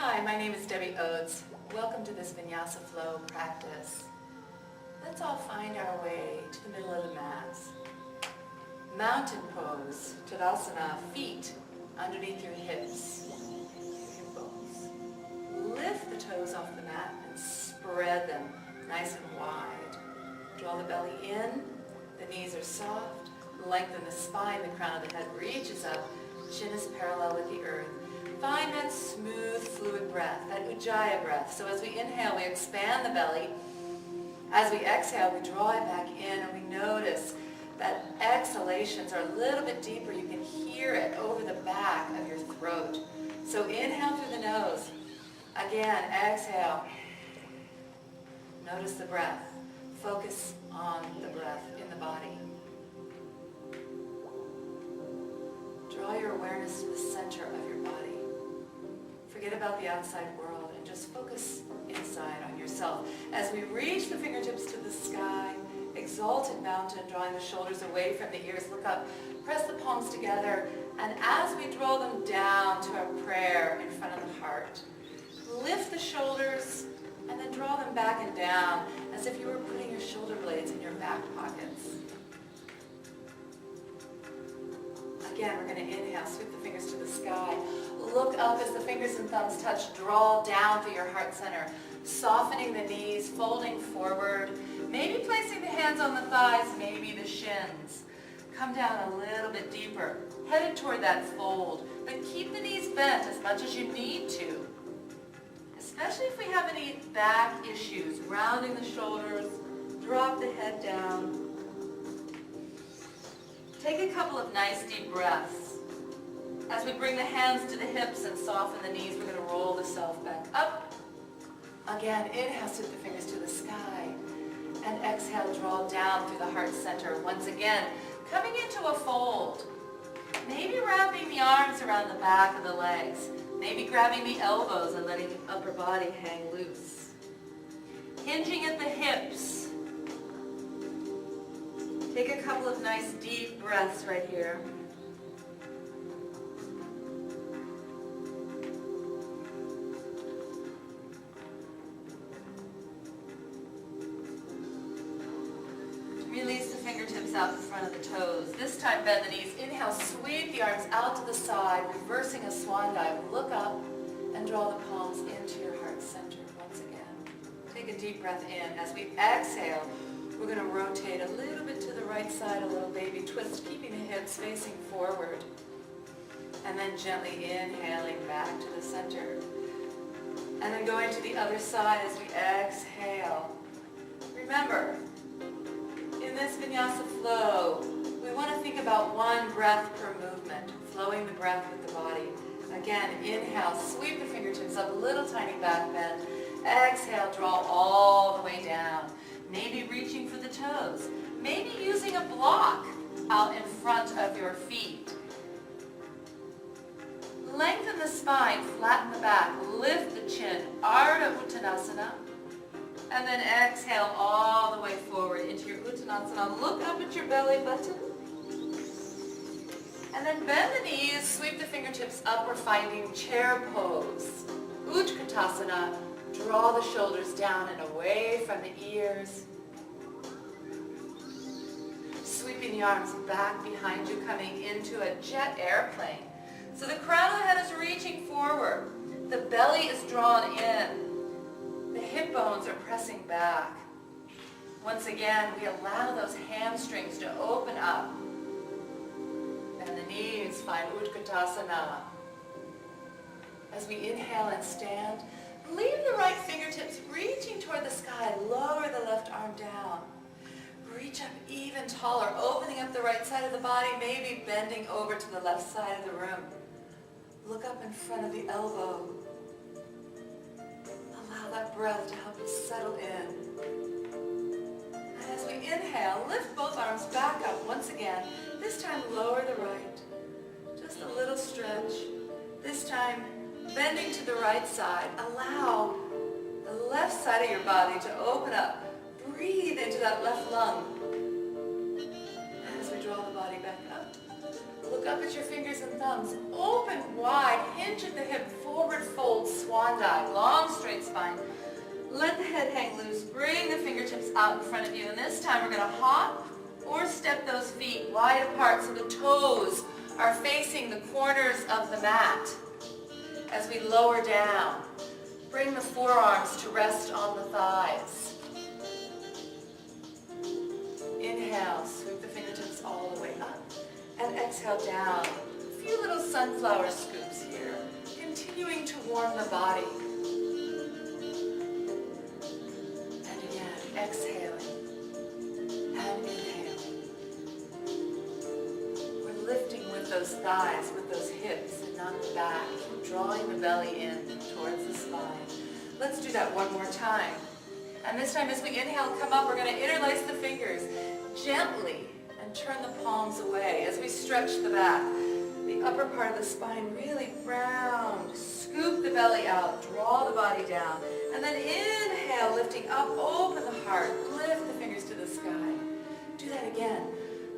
Hi, my name is DebO. Welcome to this Vinyasa Flow practice. Let's all find our way to the middle of the mat. Mountain pose, Tadasana, feet underneath your hips, hip bones. Lift the toes off the mat and spread them nice and wide. Draw the belly in, the knees are soft, lengthen the spine, the crown of the head reaches up, chin is parallel with the earth. Find that smooth, fluid breath, that Ujjayi breath. So as we inhale, we expand the belly. As we exhale, we draw it back in, and we notice that exhalations are a little bit deeper. You can hear it over the back of your throat. So inhale through the nose. Again, exhale. Notice the breath. Focus on the breath in the body. Draw your awareness to the center of your body. Forget about the outside world and just focus inside on yourself. As we reach the fingertips to the sky, exalted mountain, drawing the shoulders away from the ears, look up, press the palms together, and as we draw them down to our prayer in front of the heart, lift the shoulders and then draw them back and down as if you were putting your shoulder blades in your back pockets. Again, we're going to inhale, sweep the fingers to the sky. Look up as the fingers and thumbs touch. Draw down through your heart center. Softening the knees, folding forward. Maybe placing the hands on the thighs, maybe the shins. Come down a little bit deeper, headed toward that fold. But keep the knees bent as much as you need to. Especially if we have any back issues. Rounding the shoulders, drop the head down. Take a couple of nice deep breaths. As we bring the hands to the hips and soften the knees, we're going to roll the self back up. Again, inhale, sweep the fingers to the sky. And exhale, draw down through the heart center. Once again, coming into a fold. Maybe wrapping the arms around the back of the legs. Maybe grabbing the elbows and letting the upper body hang loose. Hinging at the hips. Take a couple of nice deep breaths right here. Release the fingertips out in front of the toes. This time bend the knees. Inhale, sweep the arms out to the side, reversing a swan dive. Look up and draw the palms into your heart center once again. Take a deep breath in. As we exhale, we're going to rotate a little bit to the right side, a little baby twist, keeping the hips facing forward. And then gently inhaling back to the center. And then going to the other side as we exhale. Remember, in this Vinyasa flow, we want to think about one breath per movement, flowing the breath with the body. Again, inhale, sweep the fingertips up, a little tiny back bend. Exhale, draw all the way down. Maybe reaching for the toes. Maybe using a block out in front of your feet. Lengthen the spine, flatten the back, lift the chin, Ardha Uttanasana. And then exhale all the way forward into your Uttanasana. Look up at your belly button. And then bend the knees, sweep the fingertips up. We're finding chair pose. Utkatasana. Draw the shoulders down and away from the ears. Sweeping the arms back behind you, coming into a jet airplane. So the crown of the head is reaching forward. The belly is drawn in. The hip bones are pressing back. Once again, we allow those hamstrings to open up. And the knees find Utkatasana. As we inhale and stand, leave the right fingertips reaching toward the sky. Lower the left arm down. Reach up even taller, opening up the right side of the body, maybe bending over to the left side of the room. Look up in front of the elbow. Allow that breath to help you settle in. And as we inhale, lift both arms back up once again. This time, lower the right. Just a little stretch. This time, bending to the right side. Allow the left side of your body to open up. Breathe into that left lung. And as we draw the body back up, Look up at your fingers and thumbs. Open wide, hinge at the hip, forward fold, swan dive, long straight spine. Let the head hang loose. Bring the fingertips out in front of you. And this time we're going to hop or step those feet wide apart so the toes are facing the corners of the mat. As we lower down, bring the forearms to rest on the thighs. Inhale, sweep the fingertips all the way up. And exhale down. A few little sunflower scoops here, continuing to warm the body. And again, exhaling and inhaling. We're lifting with those thighs, with those hips, and not the back. Drawing the belly in towards the spine. Let's do that one more time. And this time as we inhale, come up, we're going to interlace the fingers gently and turn the palms away as we stretch the back. The upper part of the spine really round. Scoop the belly out, draw the body down. And then inhale, lifting up, open the heart, lift the fingers to the sky. Do that again.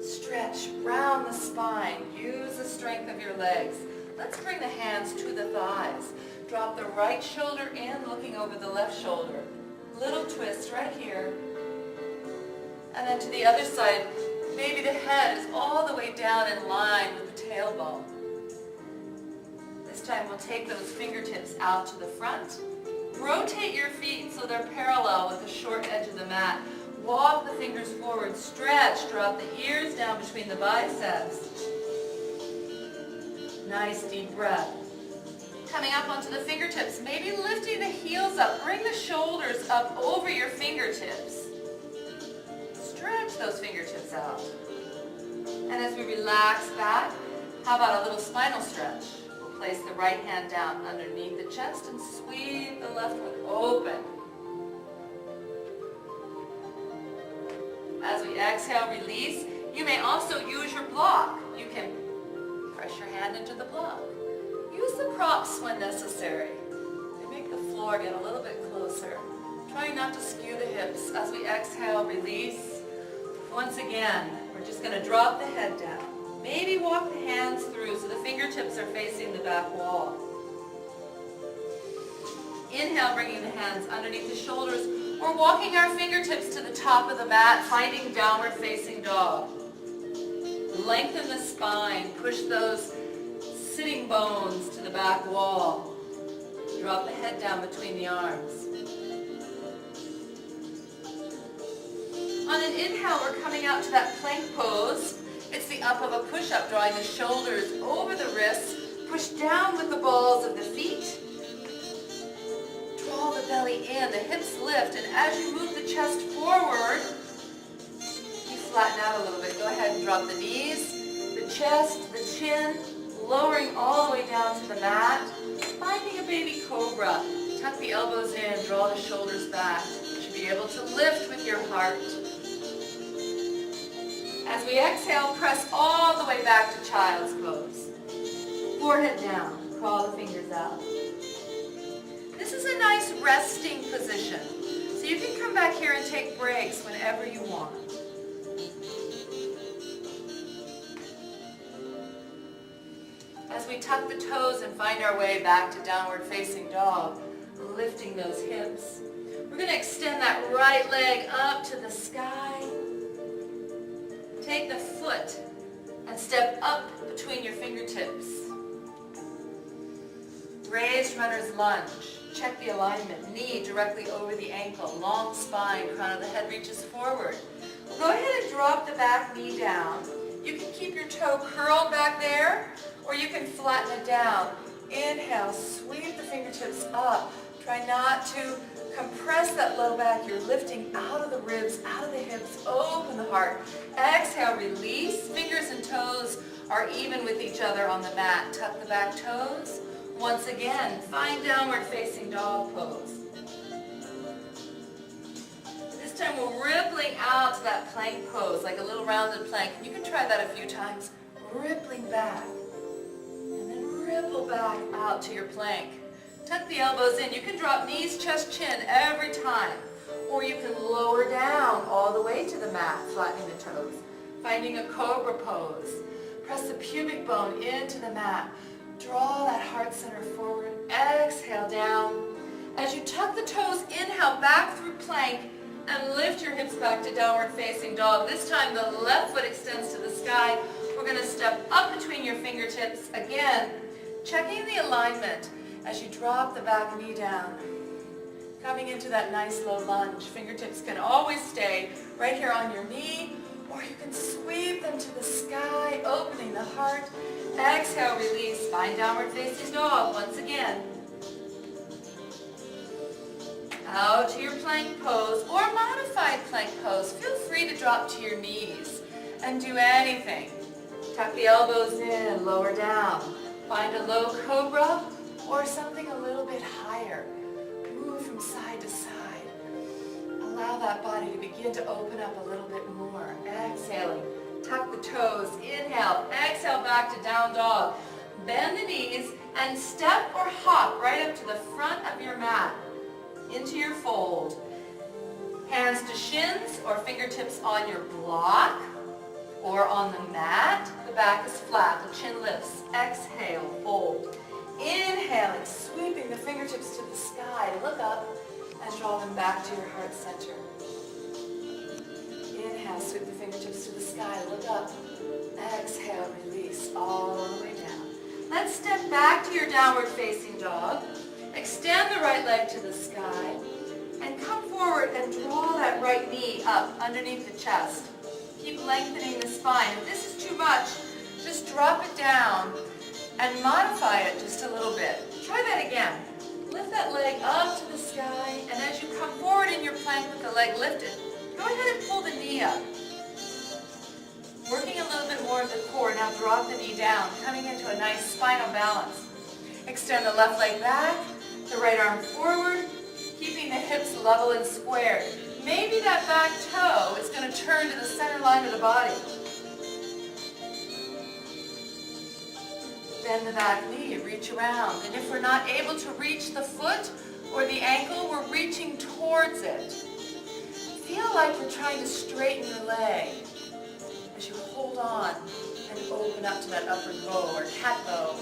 Stretch, round the spine, use the strength of your legs. Let's bring the hands to the thighs. Drop the right shoulder in, looking over the left shoulder. Little twist right here. And then to the other side, maybe the head is all the way down in line with the tailbone. This time we'll take those fingertips out to the front. Rotate your feet so they're parallel with the short edge of the mat. Walk the fingers forward, stretch, drop the ears down between the biceps. Nice deep breath. Coming up onto the fingertips, maybe lifting the heels up. Bring the shoulders up over your fingertips. Stretch those fingertips out. And as we relax back, how about a little spinal stretch? We'll place the right hand down underneath the chest and sweep the left one open. As we exhale, release. You may also use your block. You can press your hand into the block. Use the props when necessary. They make the floor get a little bit closer. Try not to skew the hips. As we exhale, release. Once again, we're just going to drop the head down. Maybe walk the hands through so the fingertips are facing the back wall. Inhale, bringing the hands underneath the shoulders. We're walking our fingertips to the top of the mat, finding downward facing dog. Lengthen the spine, push those sitting bones to the back wall. Drop the head down between the arms. On an inhale, we're coming out to that plank pose. It's the up of a push-up, drawing the shoulders over the wrists. Push down with the balls of the feet. Draw the belly in, the hips lift, and as you move the chest forward, flatten out a little bit. Go ahead and drop the knees, the chest, the chin, lowering all the way down to the mat. Finding a baby cobra. Tuck the elbows in, draw the shoulders back. You should be able to lift with your heart. As we exhale, press all the way back to child's pose. Forehead down, crawl the fingers out. This is a nice resting position. So you can come back here and take breaks whenever you want. As we tuck the toes and find our way back to downward facing dog, lifting those hips. We're going to extend that right leg up to the sky. Take the foot and step up between your fingertips. Raised runner's lunge. Check the alignment. Knee directly over the ankle. Long spine. Crown of the head reaches forward. We'll go ahead and drop the back knee down. You can keep your toe curled back there, or you can flatten it down. Inhale, sweep the fingertips up. Try not to compress that low back. You're lifting out of the ribs, out of the hips, open the heart. Exhale, release. Fingers and toes are even with each other on the mat. Tuck the back toes. Once again, find downward facing dog pose. This time we're rippling out to that plank pose, like a little rounded plank. You can try that a few times. Rippling back. And then ripple back out to your plank. Tuck the elbows in. You can drop knees, chest, chin every time. Or you can lower down all the way to the mat, flattening the toes. Finding a cobra pose. Press the pubic bone into the mat. Draw that heart center forward. Exhale down. As you tuck the toes, inhale back through plank and lift your hips back to downward facing dog. This time the left foot extends to the sky. We're going to step up between your fingertips. Again, checking the alignment as you drop the back knee down. Coming into that nice low lunge. Fingertips can always stay right here on your knee, or you can sweep them to the sky, opening the heart. Exhale, release. Find downward facing dog once again. Out to your plank pose or modified plank pose. Feel free to drop to your knees and do anything. Tuck the elbows in, lower down. Find a low cobra or something a little bit higher. Move from side to side. Allow that body to begin to open up a little bit more. Exhaling. Tuck the toes. Inhale. Exhale back to down dog. Bend the knees and step or hop right up to the front of your mat. Into your fold. Hands to shins or fingertips on your block or on the mat. The back is flat. The chin lifts. Exhale. Fold. Inhaling. Sweeping the fingertips to the sky. Look up and draw them back to your heart center. Inhale. Sweep the fingertips to the sky. Look up. Exhale. Release all the way down. Let's step back to your downward facing dog. Extend the right leg to the sky and come forward and draw that right knee up underneath the chest. Keep lengthening the spine. If this is too much, just drop it down and modify it just a little bit. Try that again. Lift that leg up to the sky, and as you come forward in your plank with the leg lifted, go ahead and pull the knee up. Working a little bit more of the core. Now drop the knee down, coming into a nice spinal balance. Extend the left leg back. The right arm forward, keeping the hips level and squared. Maybe that back toe is going to turn to the center line of the body. Bend the back knee, reach around. And if we're not able to reach the foot or the ankle, we're reaching towards it. Feel like you're trying to straighten your leg as you hold on and open up to that upward bow or cat bow.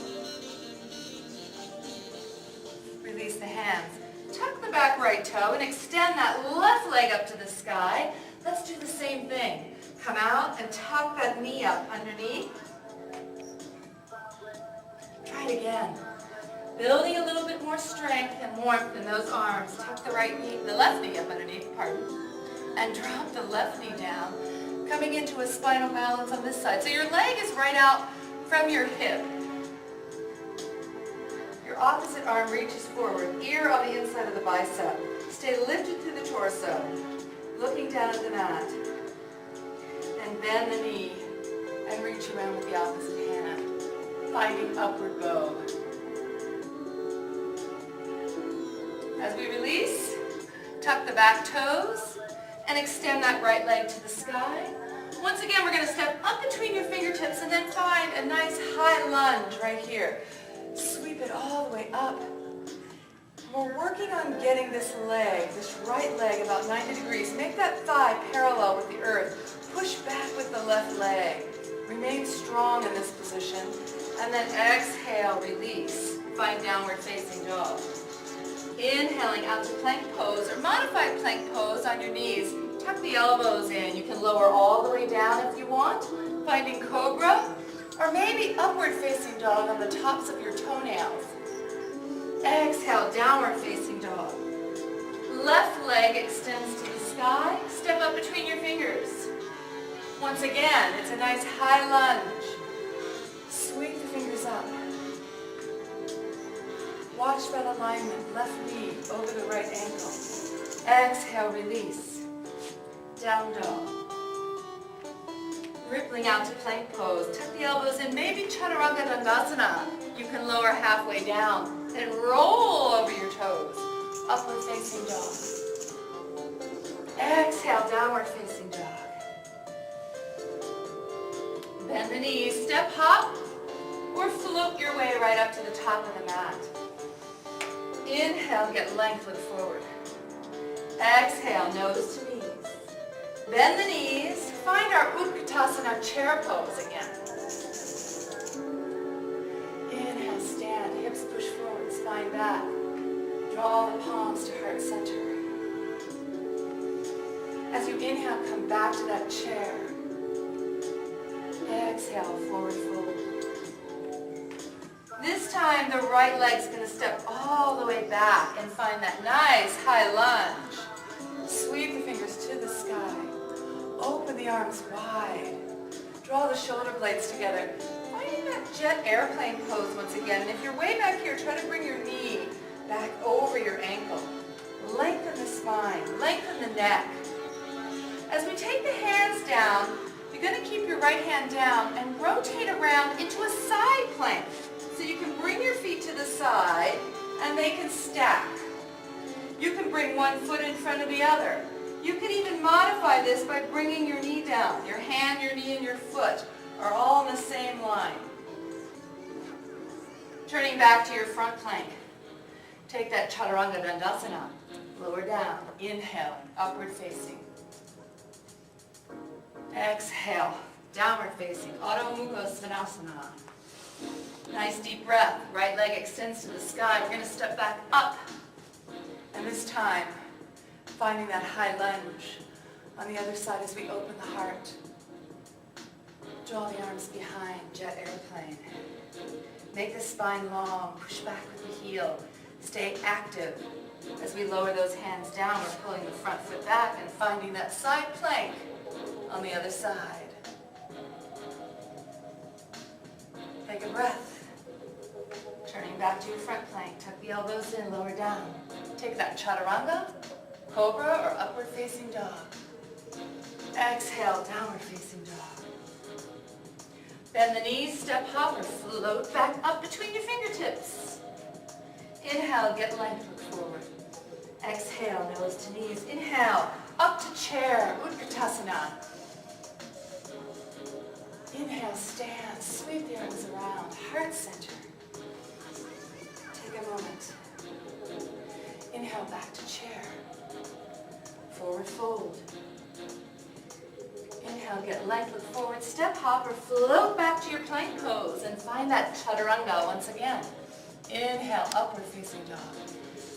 Release the hands. Tuck the back right toe and extend that left leg up to the sky. Let's do the same thing. Come out and tuck that knee up underneath. Try it again. Building a little bit more strength and warmth in those arms. Tuck the left knee up underneath, and drop the left knee down. Coming into a spinal balance on this side. So your leg is right out from your hip. Your opposite arm reaches forward, ear on the inside of the bicep. Stay lifted through the torso, looking down at the mat. And bend the knee and reach around with the opposite hand, finding upward bow. As we release, tuck the back toes and extend that right leg to the sky. Once again, we're going to step up between your fingertips and then find a nice high lunge right here. Sweep it all the way up. We're working on getting this leg, this right leg, about 90 degrees. Make that thigh parallel with the earth. Push back with the left leg. Remain strong in this position. And then exhale, release. Find downward facing dog. Inhaling out to plank pose or modified plank pose on your knees. Tuck the elbows in. You can lower all the way down if you want. Finding cobra. Or maybe upward facing dog on the tops of your toenails. Exhale, downward facing dog. Left leg extends to the sky. Step up between your fingers. Once again, it's a nice high lunge. Sweep the fingers up. Watch that alignment, left knee over the right ankle. Exhale, release. Down dog. Rippling out to plank pose. Tuck the elbows in. Maybe Chaturanga Dandasana. You can lower halfway down. Then roll over your toes. Upward facing dog. Exhale, downward facing dog. Bend the knees. Step hop or float your way right up to the top of the mat. Inhale, get length, look forward. Exhale, nose to knees. Bend the knees. Find our Utkatasana chair pose again. find back. Draw the palms to heart center. As you inhale, come back to that chair. Exhale, forward fold. This time, the right leg's going to step all the way back and find that nice high lunge. Sweep the fingers to the sky. Open the arms wide. Draw the shoulder blades together. Finding that jet airplane pose once again. And if you're way back here, try to bring your knee back over your ankle. Lengthen the spine. Lengthen the neck. As we take the hands down, you're going to keep your right hand down and rotate around into a side plank. So you can bring your feet to the side and they can stack. You can bring one foot in front of the other. You can even modify this by bringing your knee down. Your hand, your knee, and your foot are all in the same line. Turning back to your front plank. Take that Chaturanga Dandasana. Lower down. Inhale, upward facing. Exhale, downward facing. Adho Mukha Svanasana. Nice deep breath. Right leg extends to the sky. We're going to step back up. And this time, finding that high lunge on the other side as we open the heart. Draw the arms behind, jet airplane. Make the spine long. Push back with the heel. Stay active. As we lower those hands down, we're pulling the front foot back and finding that side plank on the other side. Take a breath. Turning back to your front plank. Tuck the elbows in, lower down. Take that Chaturanga, Cobra, or upward facing dog. Exhale, downward facing dog. Bend the knees, step hop, or float back up between your fingertips. Inhale, get length, look forward. Exhale, nose to knees. Inhale, up to chair, Utkatasana. Inhale, stand, sweep the arms around, heart center. Take a moment. Inhale, back to chair. Forward fold. Inhale, get length, look forward, step hop, or float back to your plank pose and find that Chaturanga once again. Inhale, upward facing dog.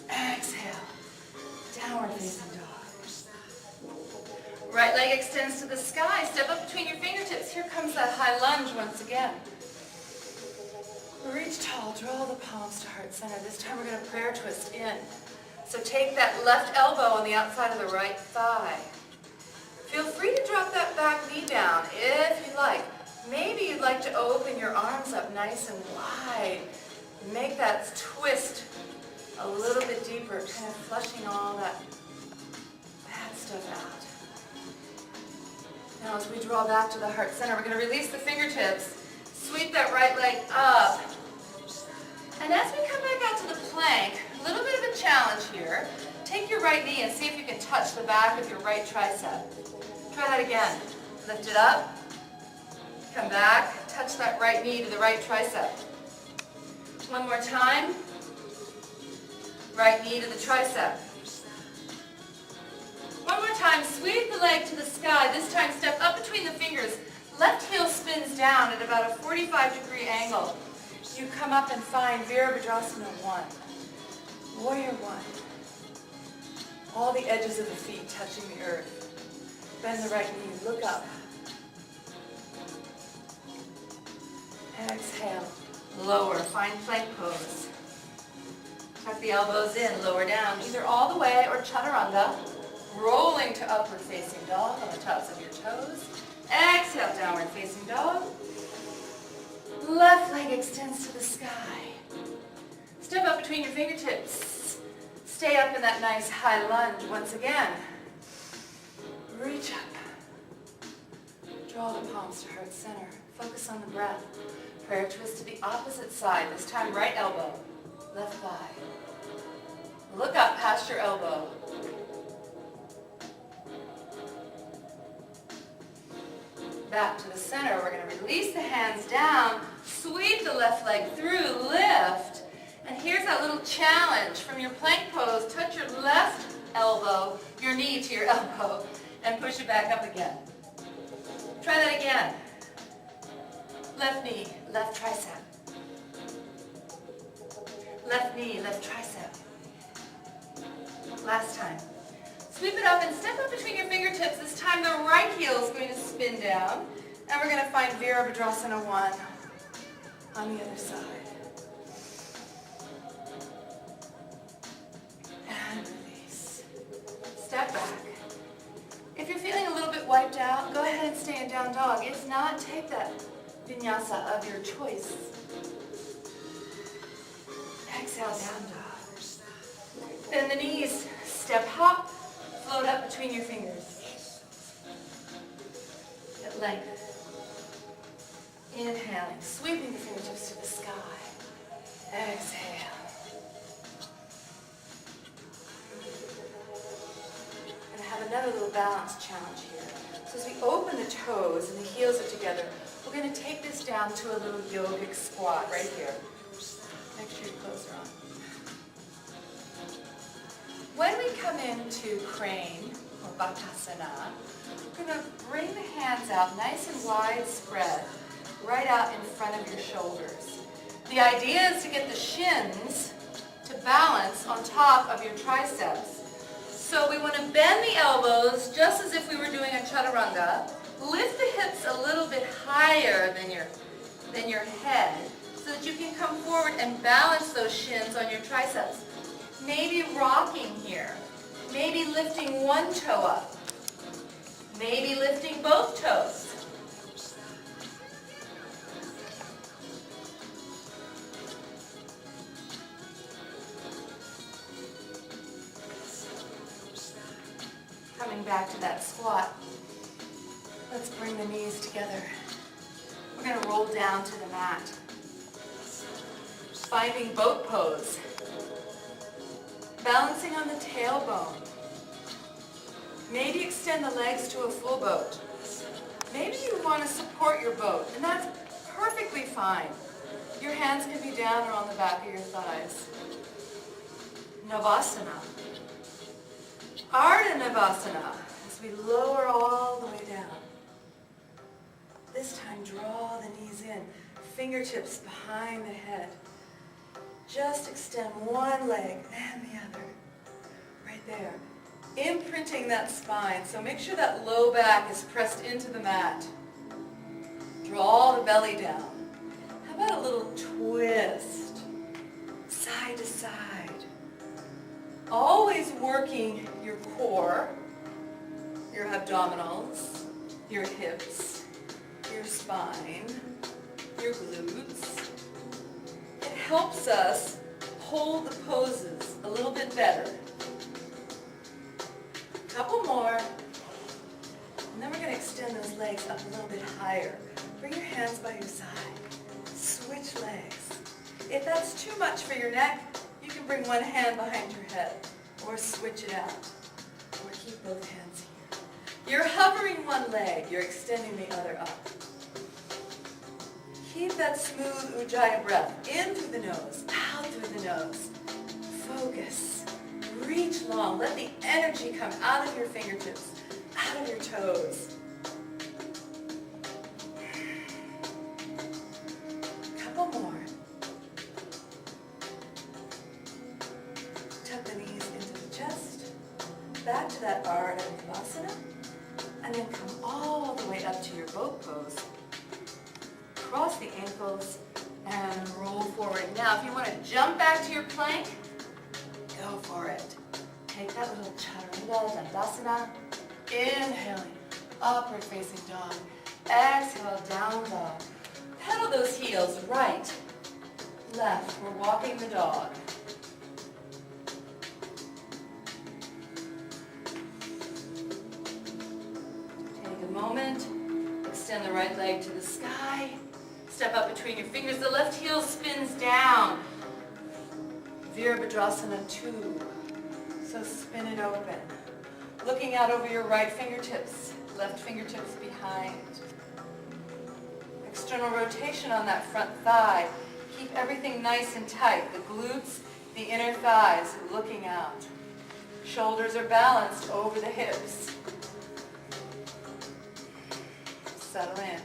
Exhale, downward facing dog. Right leg extends to the sky. Step up between your fingertips. Here comes that high lunge once again. Reach tall. Draw the palms to heart center. This time we're going to prayer twist in. So take that left elbow on the outside of the right thigh. Feel free to drop that back knee down if you'd like. Maybe you'd like to open your arms up nice and wide. Make that twist a little bit deeper, kind of flushing all that bad stuff out. Now as we draw back to the heart center, we're going to release the fingertips, sweep that right leg up. And as we come back out to the plank, a little bit of a challenge here. Take your right knee and see if you can touch the back of your right tricep. Try that again. Lift it up, come back, touch that right knee to the right tricep. One more time. Right knee to the tricep. One more time, sweep the leg to the sky. This time step up between the fingers. Left heel spins down at about a 45-degree angle. You come up and find Virabhadrasana 1. Warrior 1. All the edges of the feet touching the earth. Bend the right knee, look up. Exhale, lower, find plank pose. Tuck the elbows in, lower down, either all the way or Chaturanga. Rolling to upward facing dog on the tops of your toes. Exhale, downward facing dog. Left leg extends to the sky. Step up between your fingertips. Stay up in that nice high lunge once again. Reach up. Draw the palms to heart center. Focus on the breath. Prayer twist to the opposite side. This time right elbow, left thigh. Look up past your elbow. Back to the center. We're going to release the hands down, sweep the left leg through, lift. And here's that little challenge. From your plank pose, touch your left elbow, your knee to your elbow, and push it back up again. Try that again. Left knee, left tricep. Left knee, left tricep. Last time. Sweep it up and step up between your fingertips. This time the right heel is going to spin down. And we're going to find Virabhadrasana 1 on the other side. And release. Step back. If you're feeling a little bit wiped out, go ahead and stay in down dog. If not, take that vinyasa of your choice. Exhale, down dog. Bend the knees. Step hop. Float up between your fingers. At length. Inhaling, sweeping the fingertips to the sky. Exhale. And have another little balance challenge here. So as we open the toes and the heels are together, we're going to take this down to a little yogic squat right here. Make sure your clothes are on. When we come into crane, or Bakasana, we're going to bring the hands out nice and wide spread, right out in front of your shoulders. The idea is to get the shins to balance on top of your triceps. So we want to bend the elbows just as if we were doing a chaturanga. Lift the hips a little bit higher than your head so that you can come forward and balance those shins on your triceps. Maybe rocking here. Maybe lifting one toe up. Maybe lifting both toes. Coming back to that squat. Let's bring the knees together. We're going to roll down to the mat. Finding boat pose. Balancing on the tailbone. Maybe extend the legs to a full boat. Maybe you want to support your boat, and that's perfectly fine. Your hands can be down or on the back of your thighs. Navasana. Ardha Navasana, as we lower all the way down. This time, draw the knees in, fingertips behind the head. Just extend one leg and the other, right there. Imprinting that spine, so make sure that low back is pressed into the mat. Draw the belly down. How about a little twist, side to side. Always working your core, your abdominals, your hips, your spine, your glutes. It helps us hold the poses a little bit better. Couple more. And then we're going to extend those legs up a little bit higher. Bring your hands by your side. Switch legs. If that's too much for your neck, you can bring one hand behind your head or switch it out. Or keep both hands here. You're hovering one leg. You're extending the other up. Keep that smooth Ujjayi breath in through the nose, out through the nose. Focus. Reach long. Let the energy come out of your fingertips, out of your toes. Couple more. Tuck the knees into the chest. Back to that Ardha Navasana. And then come all the way up to your boat pose. Cross the ankles and roll forward. Now, if you want to jump back to your plank, go for it. Take that little chaturanga, dandasana. Inhaling, upward facing dog. Exhale, down dog. Pedal those heels right, left. We're walking the dog. Take a moment. Extend the right leg to the sky. Step up between your fingers. The left heel spins down. Virabhadrasana 2. So spin it open. Looking out over your right fingertips. Left fingertips behind. External rotation on that front thigh. Keep everything nice and tight. The glutes, the inner thighs looking out. Shoulders are balanced over the hips. Settle in.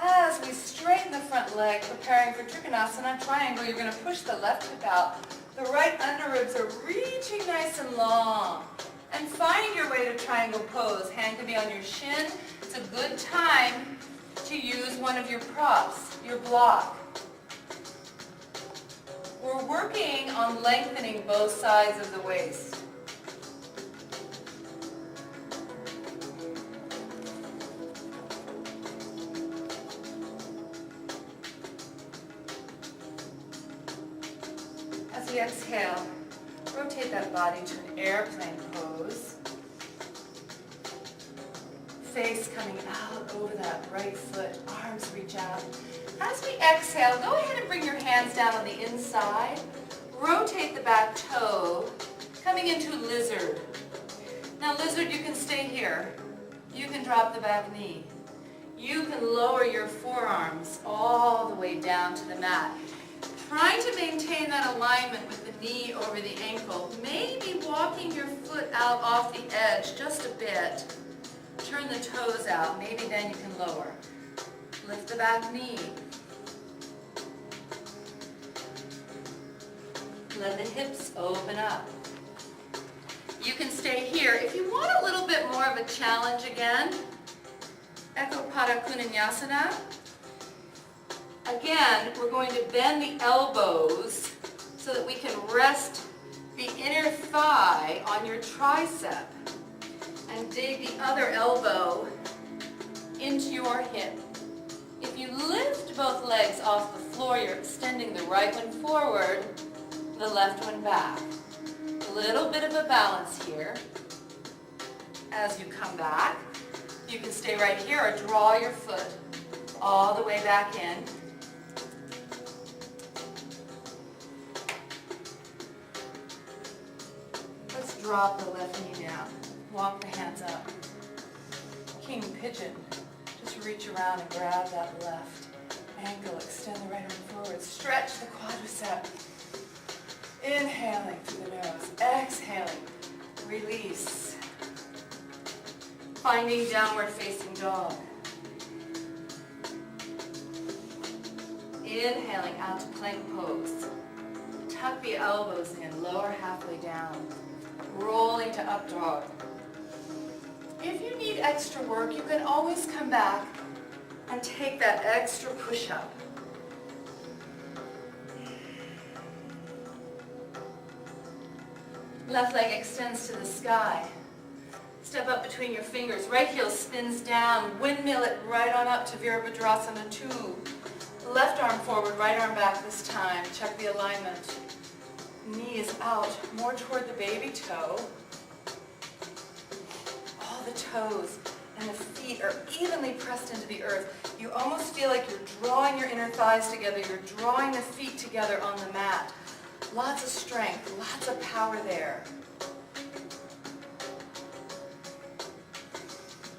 As we straighten the front leg, preparing for Trikonasana triangle. You're going to push the left hip out. The right underribs are reaching nice and long. And find your way to triangle pose. Hand can be on your shin. It's a good time to use one of your props, your block. We're working on lengthening both sides of the waist. As we exhale, rotate that body to an airplane pose. Face coming out over that right foot, arms reach out. As we exhale, go ahead and bring your hands down on the inside. Rotate the back toe, coming into lizard. Now lizard, you can stay here. You can drop the back knee. You can lower your forearms all the way down to the mat. Trying to maintain that alignment with the knee over the ankle. Maybe walking your foot out off the edge just a bit. Turn the toes out. Maybe then you can lower. Lift the back knee. Let the hips open up. You can stay here. If you want a little bit more of a challenge again, Ekapada Vinyasa. Again, we're going to bend the elbows so that we can rest the inner thigh on your tricep and dig the other elbow into your hip. If you lift both legs off the floor, you're extending the right one forward, the left one back. A little bit of a balance here. As you come back, you can stay right here or draw your foot all the way back in. Let's drop the left knee down. Walk the hands up. King pigeon. Just reach around and grab that left ankle. Extend the right arm forward. Stretch the quadricep. Inhaling through the nose. Exhaling. Release. Finding downward facing dog. Inhaling out to plank pose. Tuck the elbows in. Lower halfway down. Rolling to up dog. If you need extra work, you can always come back and take that extra push-up. Left leg extends to the sky. Step up between your fingers. Right heel spins down. Windmill it right on up to Virabhadrasana 2. Left arm forward, right arm back this time. Check the alignment. Knee is out, more toward the baby toe. All the toes and the feet are evenly pressed into the earth. You almost feel like you're drawing your inner thighs together. You're drawing the feet together on the mat. Lots of strength, lots of power there.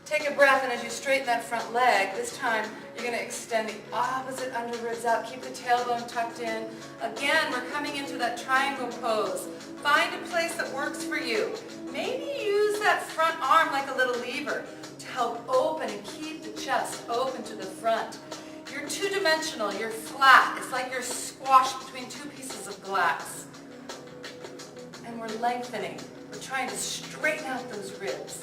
Take a breath, and as you straighten that front leg, this time you're going to extend the opposite underribs out. Keep the tailbone tucked in. Again, we're coming into that triangle pose. Find a place that works for you. Maybe use that front arm like a little lever to help open and keep the chest open to the front. You're two-dimensional. You're flat. It's like you're squashed between two pieces of glass. And we're lengthening. We're trying to straighten out those ribs.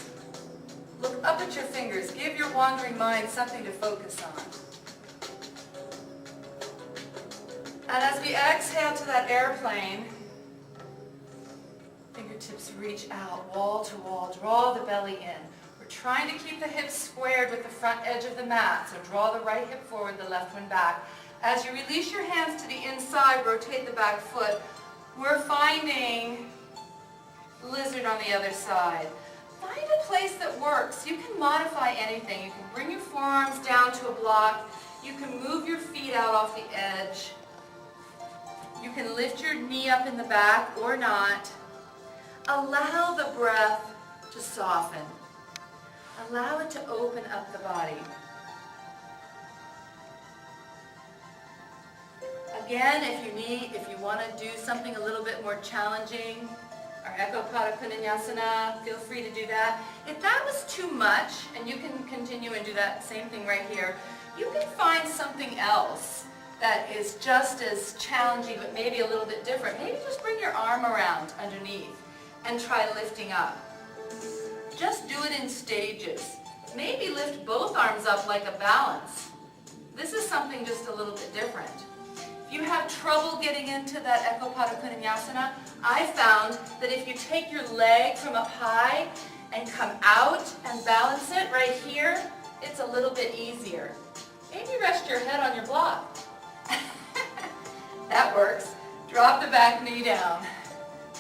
Look up at your fingers. Give your wandering mind something to focus on. And as we exhale to that airplane, fingertips reach out, wall to wall. Draw the belly in. We're trying to keep the hips squared with the front edge of the mat. So draw the right hip forward, the left one back. As you release your hands to the inside, rotate the back foot. We're finding lizard on the other side. Find a place that works. You can modify anything. You can bring your forearms down to a block. You can move your feet out off the edge. You can lift your knee up in the back or not. Allow the breath to soften. Allow it to open up the body. Again, if you want to do something a little bit more challenging, our Ekapada Vinyasa, feel free to do that. If that was too much, and you can continue and do that same thing right here, You can find something else that is just as challenging but maybe a little bit different. Maybe just bring your arm around underneath and try lifting up. Just do it in stages. Maybe lift both arms up like a balance. This is something just a little bit different. If you have trouble getting into that Ekapada Vinyasa, I found that if you take your leg from up high and come out and balance it right here, it's a little bit easier. Maybe rest your head on your block. That works. Drop the back knee down.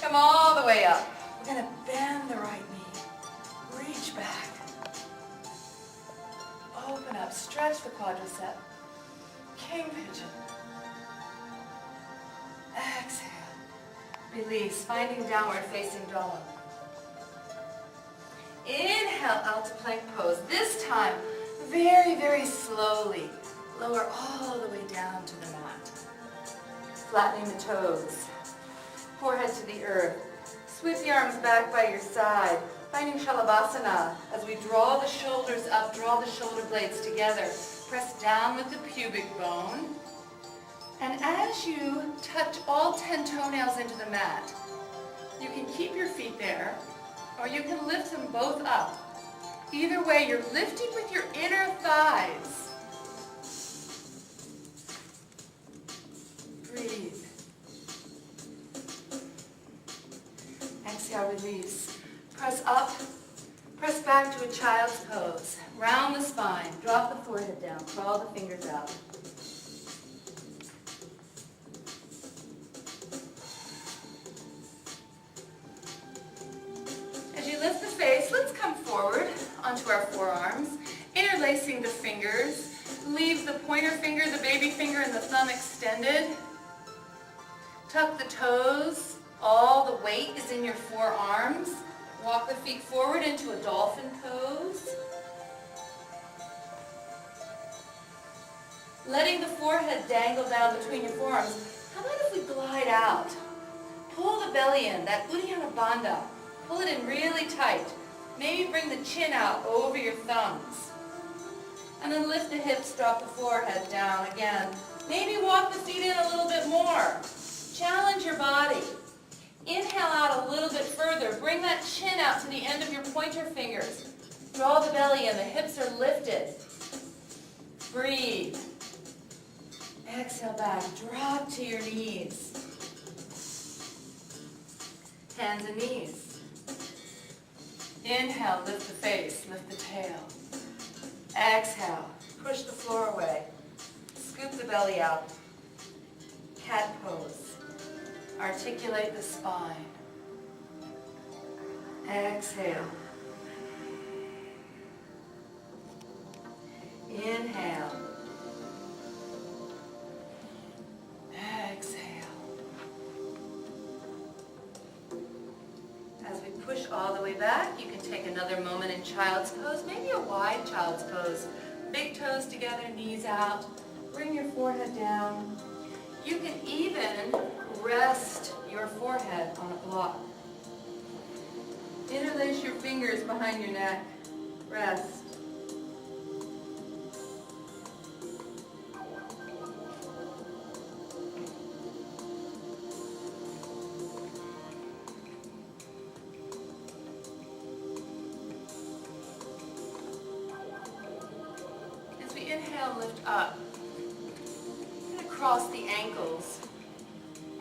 Come all the way up. We're going to bend the right knee. Reach back. Open up. Stretch the quadricep. King pigeon. Exhale. Release. Finding downward facing dog. Inhale out to plank pose. This time, very, very slowly. Lower all the way down to the mat. Flattening the toes. Forehead to the earth. Sweep the arms back by your side. Finding Shalabhasana as we draw the shoulders up, draw the shoulder blades together. Press down with the pubic bone. And as you touch all 10 toenails into the mat, you can keep your feet there, or you can lift them both up. Either way, you're lifting with your inner thighs. Breathe. Exhale, release. Press up, press back to a child's pose. Round the spine, drop the forehead down, crawl the fingers out. As you lift the face, let's come forward onto our forearms, interlacing the fingers. Leave the pointer finger, the baby finger, and the thumb extended. Tuck the toes. All the weight is in your forearms. Walk the feet forward into a dolphin pose. Letting the forehead dangle down between your forearms. How about if we glide out? Pull the belly in, that Uddiyana Bandha. Pull it in really tight. Maybe bring the chin out over your thumbs. And then lift the hips, drop the forehead down again. Maybe walk the feet in a little bit more. Challenge your body. Inhale out a little bit further. Bring that chin out to the end of your pointer fingers. Draw the belly in. The hips are lifted. Breathe. Exhale back. Drop to your knees. Hands and knees. Inhale, lift the face, lift the tail. Exhale, push the floor away. Scoop the belly out. Cat pose. Articulate the spine. Exhale. Inhale. Exhale. As we push all the way back, you can take another moment in child's pose, maybe a wide child's pose. Big toes together, knees out. Bring your forehead down. You can even rest your forehead on a block. Interlace your fingers behind your neck. Rest. As we inhale, lift up. I'm going to cross the ankles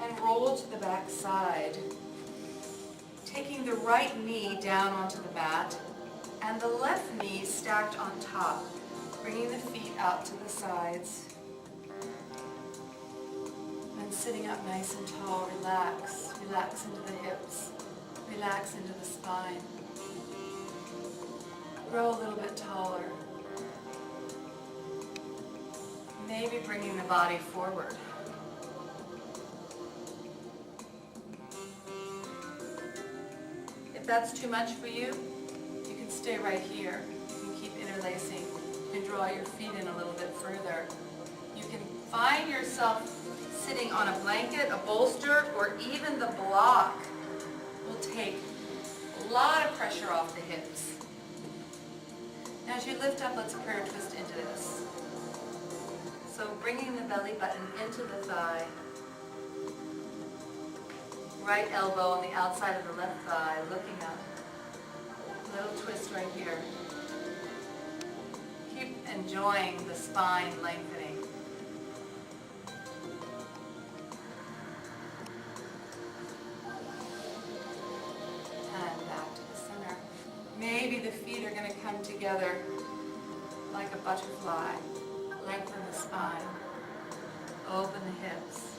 and roll to the back side, taking the right knee down onto the mat and the left knee stacked on top, bringing the feet out to the sides. And sitting up nice and tall, relax. Relax into the hips, relax into the spine. Grow a little bit taller. Maybe bringing the body forward. If that's too much for you, you can stay right here. You can keep interlacing. You can draw your feet in a little bit further. You can find yourself sitting on a blanket, a bolster, or even the block will take a lot of pressure off the hips. As you lift up, let's prayer twist into this. So bringing the belly button into the thigh. Right elbow on the outside of the left thigh, looking up. Little twist right here. Keep enjoying the spine lengthening. And back to the center. Maybe the feet are going to come together like a butterfly. Lengthen the spine. Open the hips.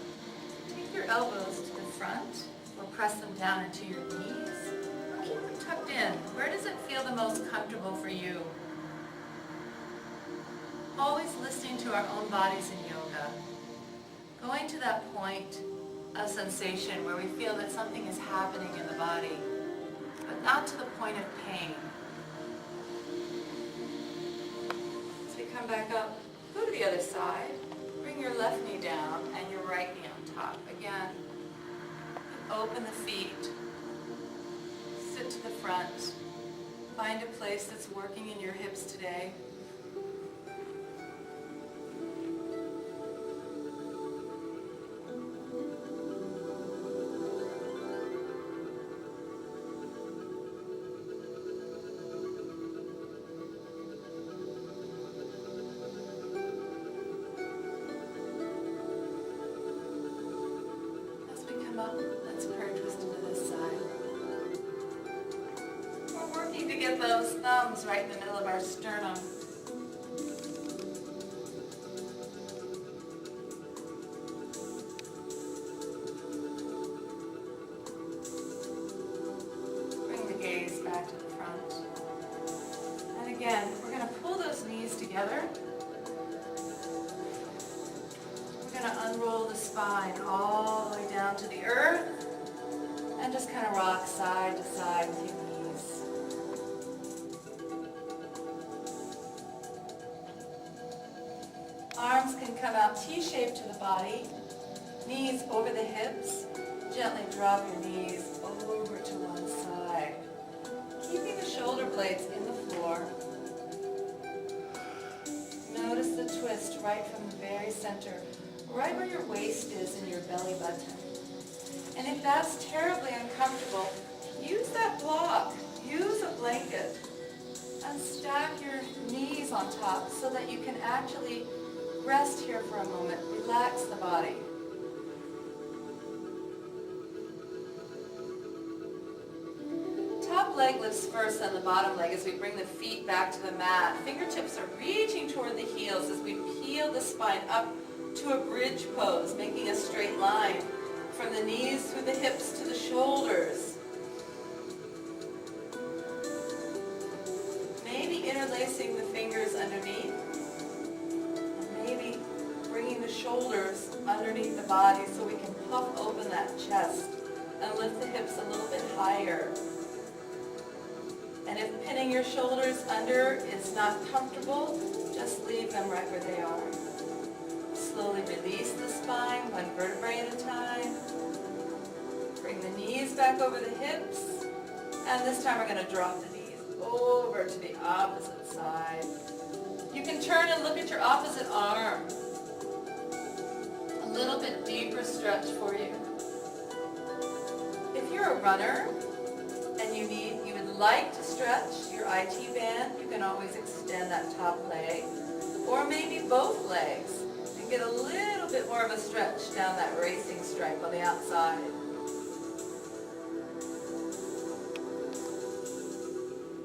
Take your elbows to the front or press them down into your knees. Or keep them tucked in. Where does it feel the most comfortable for you? Always listening to our own bodies in yoga. Going to that point of sensation where we feel that something is happening in the body, but not to the point of pain. As we come back up, go to the other side. Bring your left knee down and your right knee on top. Again, open the feet. Sit to the front. Find a place that's working in your hips today. Let's prayer twist into this side. We're working to get those thumbs right in the middle of our sternum. Bring the gaze back to the front. And again, we're going to pull those knees together. We're going to unroll the spine all the way down to the earth and just kind of rock side to side with your knees. Arms can come out T-shaped to the body, knees over the hips. Gently drop your knees over to one side, keeping the shoulder blades in the floor. Notice the twist right from the very center, right where your waist is in your belly button. And if that's terribly uncomfortable, use that block. Use a blanket and stack your knees on top so that you can actually rest here for a moment. Relax the body. Top leg lifts first, then the bottom leg as we bring the feet back to the mat. Fingertips are reaching toward the heels as we peel the spine up to a bridge pose, making a straight line from the knees through the hips to the shoulders. Maybe interlacing the fingers underneath, and maybe bringing the shoulders underneath the body so we can puff open that chest and lift the hips a little bit higher. And if pinning your shoulders under is not comfortable, just leave them right where they are. Slowly release the spine, one vertebrae at a time. Bring the knees back over the hips. And this time we're going to drop the knees over to the opposite side. You can turn and look at your opposite arm. A little bit deeper stretch for you. If you're a runner and you would like to stretch your IT band, you can always extend that top leg, or maybe both legs. Get a little bit more of a stretch down that racing stripe on the outside.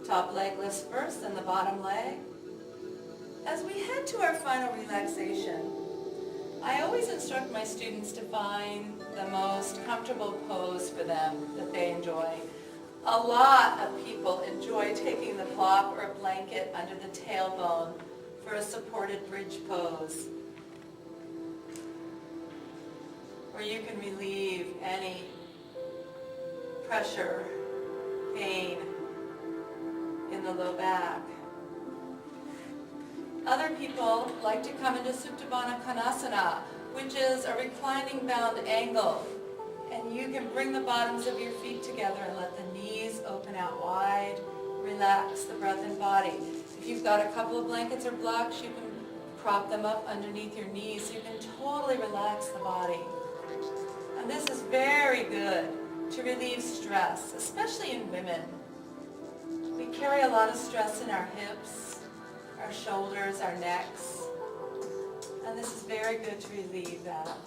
Top leg lifts first, then the bottom leg. As we head to our final relaxation, I always instruct my students to find the most comfortable pose for them that they enjoy. A lot of people enjoy taking the block or blanket under the tailbone for a supported bridge pose, where you can relieve any pressure, pain in the low back. Other people like to come into Supta Baddha Konasana, which is a reclining bound angle. And you can bring the bottoms of your feet together and let the knees open out wide. Relax the breath and body. If you've got a couple of blankets or blocks, you can prop them up underneath your knees so you can totally relax the body. And this is very good to relieve stress, especially in women. We carry a lot of stress in our hips, our shoulders, our necks, and this is very good to relieve that.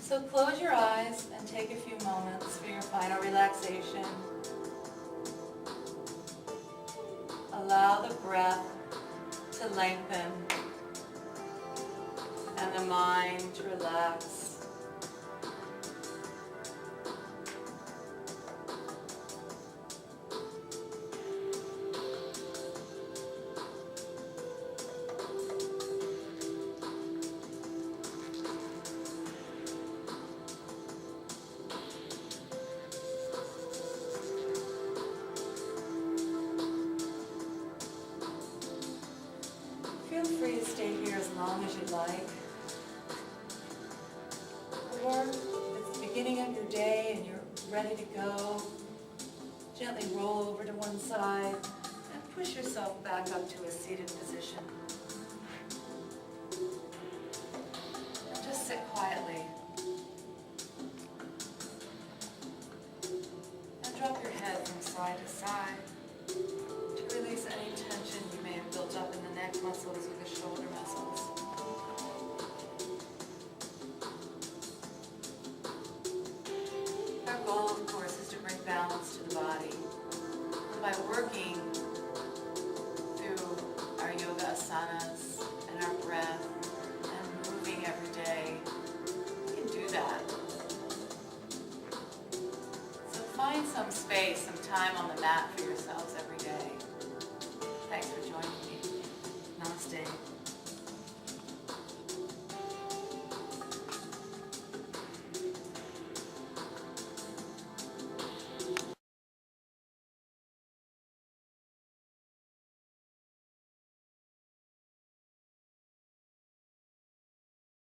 So close your eyes and take a few moments for your final relaxation. Allow the breath to lengthen and the mind to relax. Feel free to stay here as long as you'd like. Or if it's the beginning of your day and you're ready to go, gently roll over to one side and push yourself back up to a seated position. And just sit quietly. And drop your head from side to side to release any tension you may have built up in the neck muscles or the shoulder muscles. Our goal, of course, is to bring balance to the body. And by working through our yoga asanas and our breath and moving every day, we can do that. So find some space, some time on the mat for yourselves every day. Thanks for joining.